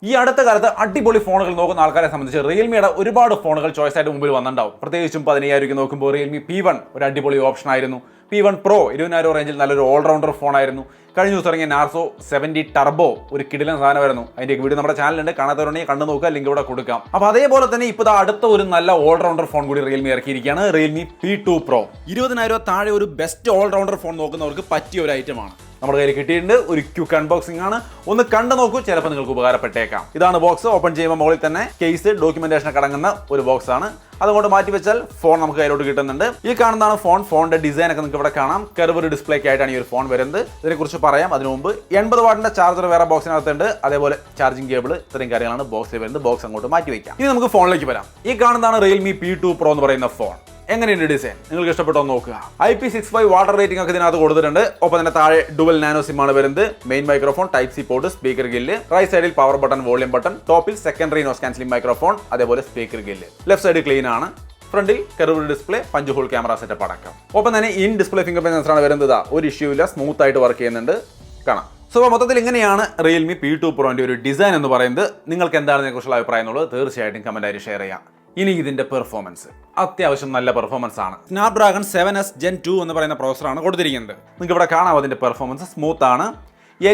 ഈ അടുത്ത കാലത്ത് അടിപൊളി ഫോണുകൾ നോക്കുന്ന ആൾക്കാരെ സംബന്ധിച്ച് റിയൽമിയുടെ ഒരുപാട് ഫോണുകൾ ചോയ്സ് ആയിട്ട് മുമ്പിൽ വന്നിട്ടുണ്ടാവും. പ്രത്യേകിച്ചും 15,000 നോക്കുമ്പോൾ റിയൽമി P1 ഒരു അടിപൊളി ഓപ്ഷൻ ആയിരുന്നു. P1 Pro 20,000 റേഞ്ചിൽ നല്ലൊരു ഓൾറൗണ്ടർ ഫോണായിരുന്നു. കഴിഞ്ഞ ദിവസം ഇറങ്ങിയ നാർസോ 70 ടർബോ ഒരു കിടിലൻ സാധനമായിരുന്നു. അതിന്റെ വീഡിയോ നമ്മുടെ ചാനലുണ്ട്, കാണാത്തവരുണ്ടെങ്കിൽ കണ്ടു നോക്കുക, ലിങ്ക് ഇവിടെ കൊടുക്കാം. അപ്പോൾ അതേപോലെ തന്നെ ഇപ്പോൾ അടുത്ത ഒരു നല്ല ഓൾറൗണ്ടർ ഫോൺ കൂടി റിയൽമി ഇറക്കിയിരിക്കുകയാണ്, റിയൽമി P2 Pro. 20,000 താഴെ ഒരു ബെസ്റ്റ് ഓൾറൗണ്ടർ ഫോൺ നോക്കുന്നവർക്ക് പറ്റിയ ഒരു ഐറ്റമാണ്. നമ്മുടെ കയ്യിൽ കിട്ടിയിട്ടുണ്ട്. ഒരു ക്യുക്ക് അൺബോക്സിംഗ് ആണ്, ഒന്ന് കണ്ടു നോക്കൂ, ചിലപ്പോൾ നിങ്ങൾക്ക് ഉപകാരപ്പെട്ടേക്കാം. ഇതാണ് ബോക്സ്. ഓപ്പൺ ചെയ്യുമ്പോൾ മുകളിൽ തന്നെ കേസ് ഡോക്യുമെന്റേഷൻ അടങ്ങുന്ന ഒരു ബോക്സ് ആണ്. അതുകൊണ്ട് മാറ്റി വെച്ചാൽ ഫോൺ നമുക്ക് കയ്യിലോട്ട് കിട്ടുന്നുണ്ട്. ഈ കാണുന്നതാണ് ഫോൺ. ഫോണിന്റെ ഡിസൈൻ ഒക്കെ നിങ്ങൾക്ക് ഇവിടെ കാണാം. കർവ്ഡ് ഡിസ്പ്ലേക്ക് ആയിട്ടാണ് ഈ ഒരു ഫോൺ വരുന്നത്. ഇതിനെക്കുറിച്ച് പറയാം. അതിനു മുമ്പ് 80 വാട്ടിന്റെ ചാർജർ വേറെ ബോക്സിനകത്തുണ്ട്. അതേപോലെ ചാർജിംഗ് കേബിൾ, ഇത്രയും കാര്യങ്ങളാണ് ബോക്സിൽ വരുന്നത്. ബോക്സ് അങ്ങോട്ട് മാറ്റി വെക്കാം. ഇനി നമുക്ക് ഫോണിലേക്ക് വരാം. ഈ കാണുന്നതാണ് റിയൽമി P2 Pro എന്ന് പറയുന്ന ഫോൺ. എങ്ങനെയുണ്ട് ഡിസൈൻ? നിങ്ങൾക്ക് ഇഷ്ടപ്പെട്ടോ നോക്കുക. IP65 വാട്ടർ റേറ്റിംഗ് ഒക്കെ ഇതിനകത്ത് കൊടുത്തിട്ടുണ്ട്. ഒപ്പം തന്നെ താഴെ ഡുവൽ നാനോ സിം ആണ് വരുന്നത്. Main microphone, type C port, speaker grill, right സൈഡിൽ പവർ ബട്ടൺ, വോളിയം ബട്ടൺ, ടോപ്പിൽ സെക്കൻഡറി നോയ്സ് ക്യാൻസലിംഗ് മൈക്രോഫോൺ, അതേപോലെ speaker grill. Left side clean ആണ്. ഫ്രണ്ടിൽ curved display, punch hole camera setup അടക്കം. ഒപ്പം തന്നെ in display fingerprint sensor ആണ് വരുന്നത്. ഒരു ഇഷ്യൂ ഇല്ല, സ്മൂത്ത് ആയിട്ട് വർക്ക് ചെയ്യുന്നുണ്ട്, കാണാം. സോ മൊത്തത്തിൽ ഇങ്ങനെയാണ് റിയൽമി P2 Proന്റെ ഒരു ഡിസൈൻ എന്ന് പറയുന്നത്. നിങ്ങൾക്ക് എന്താണ് ഇതിനെക്കുറിച്ചുള്ള അഭിപ്രായം എന്നുള്ളത് തീർച്ചയായിട്ടും കമന്റായി ഷെയർ ചെയ്യാം. ഇനി ഇതിന്റെ പെർഫോമൻസ് അത്യാവശ്യം നല്ല പെർഫോമൻസ് ആണ്. സ്നാപ്ഡ്രാഗൺ 7S Gen 2 എന്ന് പറയുന്ന പ്രോസറാണ് കൊടുത്തിരിക്കുന്നത്. നിങ്ങൾക്ക് ഇവിടെ കാണാം അതിന്റെ പെർഫോമൻസ് സ്മൂത്ത് ആണ്.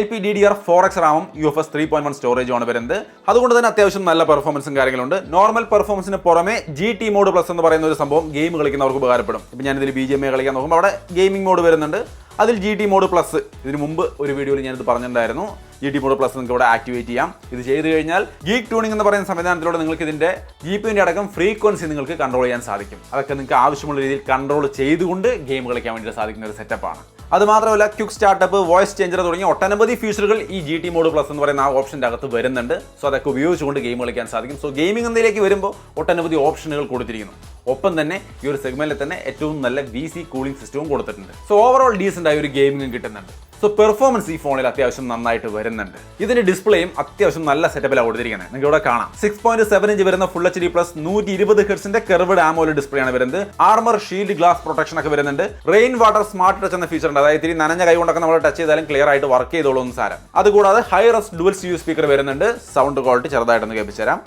LPDDR4X റാമും UFS 3.1 സ്റ്റോറേജും ആണ് വരുന്നത്. അതുകൊണ്ട് തന്നെ അത്യാവശ്യം നല്ല പെർഫോമൻസും കാര്യങ്ങളുണ്ട്. നോർമൽ പെർഫോമൻസിന് പുറമെ GT മോഡ് പ്ലസ് എന്ന് പറയുന്ന ഒരു സംഭവം ഗെയിം കളിക്കുന്നവർക്ക് ഉപകാരപ്പെടും. ഇപ്പം ഞാനിതിൽ BGMI കളിക്കാൻ നോക്കുമ്പോൾ അവിടെ ഗെയിമിംഗ് മോഡ് വരുന്നുണ്ട്. അതിൽ GT മോഡ് പ്ലസ്, ഇതിന് മുമ്പ് ഒരു വീഡിയോയിൽ ഞാനിത് പറഞ്ഞിട്ടുണ്ടായിരുന്നു. GT മോഡ് പ്ലസ് നിങ്ങൾക്ക് ഇവിടെ ആക്ടിവേറ്റ് ചെയ്യാം. ഇത് ചെയ്ത് കഴിഞ്ഞാൽ ഗീക്ക് ട്യൂണിംഗ് എന്ന് പറയുന്ന സംവിധാനത്തിലൂടെ നിങ്ങൾക്ക് ഇതിന്റെ GPUവിന്റെ അടക്കം ഫ്രീക്വൻസി നിങ്ങൾക്ക് കൺട്രോൾ ചെയ്യാൻ സാധിക്കും. അതൊക്കെ നിങ്ങൾക്ക് ആവശ്യമുള്ള രീതിയിൽ കൺട്രോൾ ചെയ്തുകൊണ്ട് ഗെയിം കളിക്കാൻ വേണ്ടി സാധിക്കുന്ന ഒരു സെറ്റപ്പാണ്. അത് മാത്രമല്ല ക്വിക്ക് സ്റ്റാർട്ടപ്പ്, വോയിസ് ചേഞ്ചർ തുടങ്ങിയ ഒട്ടനവധി ഫീച്ചറുകൾ ഈ GT മോഡ് പ്ലസ് എന്ന് പറയുന്ന ആ ഓപ്ഷൻ്റെ അകത്ത് വരുന്നുണ്ട്. സോ അതൊക്കെ ഉപയോഗിച്ചുകൊണ്ട് ഗെയിം കളിക്കാൻ സാധിക്കും. സോ ഗെയിമിംഗ് എന്നതിലേക്ക് വരുമ്പോൾ ഒട്ടനവധി ഓപ്ഷനുകൾ കൊടുത്തിരിക്കുന്നു. ഒപ്പം തന്നെ ഈ ഒരു സെഗ്മെന്റിൽ തന്നെ ഏറ്റവും നല്ല VC കൂളിംഗ് സിസ്റ്റവും കൊടുത്തിട്ടുണ്ട്. സോ ഓവറോൾ ഡീസന്റ് ആയ ഒരു ഗെയിമിംഗ് കിട്ടുന്നുണ്ട്. സോ പെർഫോമൻസ് ഈ ഫോണിൽ അത്യാവശ്യം നന്നായിട്ട് വരുന്നുണ്ട്. ഇതിന്റെ ഡിസ്പ്ലേയും അത്യാവശ്യം നല്ല സെറ്റപ്പിലാണ് കൊടുത്തിരിക്കുന്നത്. നിങ്ങൾക്ക് ഇവിടെ കാണാം 6.7 ഇഞ്ച് വരുന്ന ഫുൾ HD പ്ലസ് 120 ഹെർട്സിന്റെ കർവ്ഡ് AMOLED ഡിസ്പ്ലേ ആണ് വരുന്നത്. ആർമർ ഷീൽഡ് ഗ്ലാസ് പ്രൊട്ടക്ഷൻ ഒക്കെ വരുന്നുണ്ട്. റെയിൻ വാട്ടർ സ്മാർട്ട് ടച്ച് എന്ന ഫീച്ചർ ഉണ്ട്. അതായത് ഇത്തിരി നനഞ്ഞ കൈ കൊണ്ടൊക്കെ നമ്മൾ ടച്ച് ചെയ്താലും ക്ലിയർ ആയിട്ട് വർക്ക് ചെയ്തോളൂ എന്ന് സാരം. അതുകൂടാതെ ഹൈ റെസ് ഡുവൽ CU സ്പീക്കർ വരുന്നുണ്ട്. സൗണ്ട് ക്വാളിറ്റി ചെറുതായിട്ടൊന്ന് കേൾപ്പിച്ചു തരാം.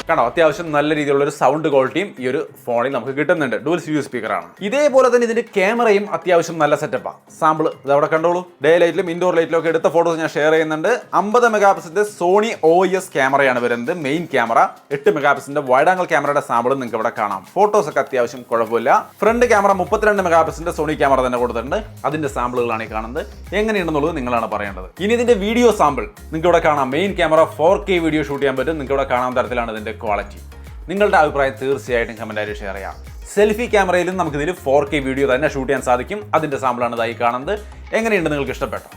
കണ്ടോ, അത്യാവശ്യം നല്ല രീതിയിലുള്ള ഒരു സൗണ്ട് ക്വാളിറ്റിയും ഈ ഒരു ഫോണിൽ നമുക്ക് കിട്ടുന്നുണ്ട്. Dual CU സ്പീക്കറാണ്. ഇതേപോലെ തന്നെ ഇതിന്റെ ക്യാമറയും അത്യാവശ്യം നല്ല സെറ്റപ്പാണ്. സാമ്പിൾ ഇത് അവിടെ കണ്ടോളൂ. ഡേ ലൈറ്റിലും ഇൻഡോർ ലൈറ്റിലും ഒക്കെ എടുത്ത ഫോട്ടോസ് ഞാൻ ഷെയർ ചെയ്യുന്നുണ്ട്. 50 മെഗാപിക്സലിന്റെ സോണി OIS ക്യാമറയാണ് വരുന്നത്. മെയിൻ ക്യാമറ 8 മെഗാപിക്സലിന്റെ വൈഡ് ആംഗിൾ ക്യാമറയുടെ സാമ്പിളും നിങ്ങൾക്ക് ഇവിടെ കാണാം. ഫോട്ടോസ് ഒക്കെ അത്യാവശ്യം കുഴപ്പമില്ല. ഫ്രണ്ട് ക്യാമറ 32 മെഗാപിക്സലിന്റെ സോണി ക്യാമറ തന്നെ കൊടുത്തിട്ടുണ്ട്. അതിന്റെ സാമ്പിളുകളാണ് ഈ കാണുന്നത്. എങ്ങനെയുണ്ടെന്നുള്ളത് നിങ്ങളാണ് പറയേണ്ടത്. ഇനി ഇതിന്റെ വീഡിയോ സാമ്പിൾ നിങ്ങൾക്ക് ഇവിടെ കാണാം. Main camera 4K video shoot ചെയ്യാൻ പറ്റും. നിങ്ങൾക്ക് ഇവിടെ കാണാൻ തരത്തിലാണ് ഇതിന്റെ ക്വാളിറ്റി. നിങ്ങളുടെ അഭിപ്രായം തീർച്ചയായിട്ടും കമന്റായി ഷെയർ ചെയ്യാം. സെൽഫി ക്യാമറയിലും നമുക്ക് ഇതിൽ 4K വീഡിയോ തന്നെ ഷൂട്ട് ചെയ്യാൻ സാധിക്കും. അതിന്റെ സാമ്പിളാണ് ഇതായി കാണുന്നത്. എങ്ങനെയുണ്ട്, നിങ്ങൾക്ക് ഇഷ്ടപ്പെട്ടോ?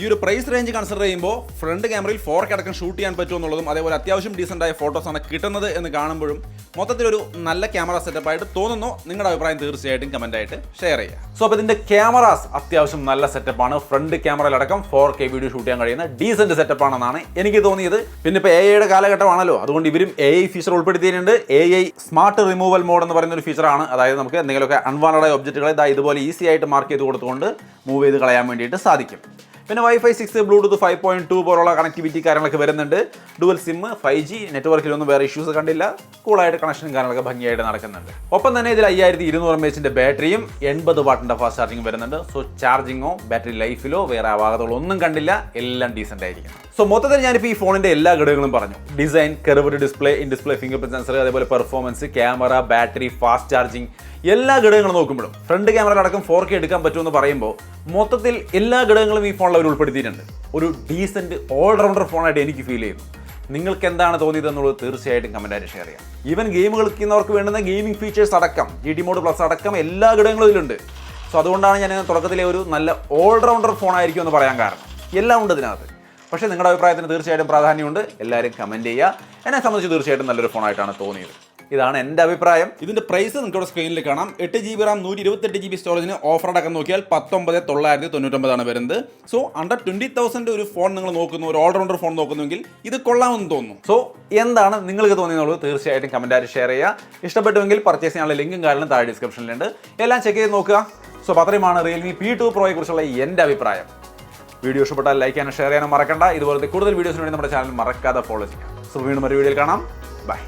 ഈ ഒരു പ്രൈസ് റേഞ്ച് കൺസിഡർ ചെയ്യുമ്പോൾ ഫ്രണ്ട് ക്യാമറയിൽ 4K അടക്കം ഷൂട്ട് ചെയ്യാൻ പറ്റുമെന്നുള്ളതും അതേപോലെ അത്യാവശ്യം ഡീസൻ്റ് ആയ ഫോട്ടോസാണ് കിട്ടുന്നത് എന്ന് കാണുമ്പോഴും മൊത്തത്തിലൊരു നല്ല ക്യാമറ സെറ്റപ്പായിട്ട് തോന്നുന്നു. നിങ്ങളുടെ അഭിപ്രായം തീർച്ചയായിട്ടും കമൻ്റായിട്ട് ഷെയർ ചെയ്യുക. സോ അപ്പോൾ ഇതിൻ്റെ ക്യാമറാസ് അത്യാവശ്യം നല്ല സെറ്റപ്പാണ്. ഫ്രണ്ട് ക്യാമറയിലടക്കം 4K വീഡിയോ ഷൂട്ട് ചെയ്യാൻ കഴിയുന്ന ഡീസൻറ്റ് സെറ്റപ്പാണെന്നാണ് എനിക്ക് തോന്നിയത്. പിന്നെ ഇപ്പോൾ AI കാലഘട്ടമാണല്ലോ, അതുകൊണ്ട് ഇവരും AI ഫീച്ചർ ഉൾപ്പെടുത്തിയിട്ടുണ്ട്. AI സ്മാർട്ട് റിമൂവൽ മോഡ് എന്ന് പറയുന്ന ഒരു ഫീച്ചറാണ്. അതായത് നമുക്ക് എന്തെങ്കിലുമൊക്കെ അൺവാണ്ടഡ് ഒബ്ജക്റ്റുകളെ ഇതുപോലെ ഈസി ആയിട്ട് മാർക്ക് ചെയ്ത് കൊടുത്തുകൊണ്ട് മൂവ് ചെയ്ത് കളയാൻ വേണ്ടിയിട്ട് സാധിക്കും. പിന്നെ Wi-Fi 6, Bluetooth 5.2 പോലുള്ള കണക്ടിവിറ്റി കാര്യങ്ങളൊക്കെ വരുന്നുണ്ട്. ഡുവൽ സിം, 5G നെറ്റ്വർക്കിലൊന്നും വേറെ ഇഷ്യൂസ് കണ്ടില്ല. കൂളായിട്ട് കണക്ഷനും കാര്യങ്ങളൊക്കെ ഭംഗിയായിട്ട് നടക്കുന്നുണ്ട്. ഒപ്പം തന്നെ ഇതിൽ 5200 mAh ബാറ്ററിയും 80 വാട്ടിന്റെ ഫാസ്റ്റ് ചാർജിങ് വരുന്നുണ്ട്. സോ ചാർജിങ്ങോ ബാറ്ററി ലൈഫിലോ വേറെ ആവാകകളൊന്നും കണ്ടില്ല. എല്ലാം ഡീസൻ്റ് ആയിരിക്കും. സോ മൊത്തത്തിൽ ഞാനിപ്പോൾ ഈ ഫോണിന്റെ എല്ലാ ഘടകങ്ങളും പറഞ്ഞു. Design, curved display, in display fingerprint sensor, അതേപോലെ performance, camera, battery, fast charging, എല്ലാ ഘടകങ്ങളും നോക്കുമ്പോഴും ഫ്രണ്ട് ക്യാമറയിലടക്കം 4K എടുക്കാൻ പറ്റുമെന്ന് പറയുമ്പോൾ മൊത്തത്തിൽ എല്ലാ ഘടകങ്ങളും ഈ ഫോണിൽ അവർ ഉൾപ്പെടുത്തിയിട്ടുണ്ട്. ഒരു ഡീസൻറ്റ് ഓൾറൗണ്ടർ ഫോണായിട്ട് എനിക്ക് ഫീൽ ചെയ്യുന്നു. നിങ്ങൾക്ക് എന്താണ് തോന്നിയത് എന്നുള്ളത് തീർച്ചയായിട്ടും കമൻറ്റായിട്ട് ഷെയർ ചെയ്യാം. ഈവൻ ഗെയിം കളിക്കുന്നവർക്ക് വേണ്ടുന്ന ഗെയിമിംഗ് ഫീച്ചേഴ്സ് അടക്കം GT മോഡ് പ്ലസ് അടക്കം എല്ലാ ഘടകങ്ങളും ഇതിലുണ്ട്. സോ അതുകൊണ്ടാണ് ഞാൻ തുടക്കത്തിലെ ഒരു നല്ല ഓൾറൗണ്ടർ ഫോണായിരിക്കും എന്ന് പറയാൻ കാരണം. എല്ലാം ഉണ്ട് ഇതിനകത്ത്. പക്ഷേ നിങ്ങളുടെ അഭിപ്രായത്തിന് തീർച്ചയായിട്ടും പ്രാധാന്യമുണ്ട്. എല്ലാവരും കമൻറ്റ് ചെയ്യുക. എന്നെ സംബന്ധിച്ച് തീർച്ചയായിട്ടും നല്ലൊരു ഫോണായിട്ടാണ് തോന്നിയത്. ഇതാണ് എൻ്റെ അഭിപ്രായം. ഇതിന്റെ പ്രൈസ് നിങ്ങൾക്ക് സ്ക്രീനിൽ കാണാം. 8GB RAM 128GB സ്റ്റോറേജിന് ഓഫർ അടക്കം നോക്കിയാൽ 19,999 വരുന്നത്. സോ അണ്ടർ 20,000 ഒരു ഫോൺ നിങ്ങൾ നോക്കുന്നു, ഒരു ഓൾറൗണ്ടർ ഫോൺ നോക്കുന്നുവെങ്കിൽ ഇത് കൊള്ളാമെന്ന് തോന്നുന്നു. സോ എന്താണ് നിങ്ങൾക്ക് തോന്നിയെന്നുള്ളത് തീർച്ചയായിട്ടും കമൻറ്റായിട്ട് ഷെയർ ചെയ്യുക. ഇഷ്ടപ്പെട്ടുവെങ്കിൽ പർച്ചേസ് ചെയ്യാനുള്ള ലിങ്കും കാരണം താഴെ ഡിസ്ക്രിപ്ഷനിലുണ്ട്. എല്ലാം ചെക്ക് ചെയ്ത് നോക്കുക. സോ അപ്പോൾ അത്രയുമാണ് റിയൽമി P2 Proയെ കുറിച്ചുള്ള എൻ്റെ അഭിപ്രായം. വീഡിയോ ഇഷ്ടപ്പെട്ടാൽ ലൈക്ക് ചെയ്യാനും ഷെയർ ചെയ്യാനും മറക്കണ്ട. ഇതുപോലത്തെ കൂടുതൽ വീഡിയോസിന് വേണ്ടി നമ്മുടെ ചാനൽ മറക്കാതെ ഫോളോ ചെയ്യാം. സോ വീണ്ടും ഒരു വീഡിയോയിൽ കാണാം. ബൈ.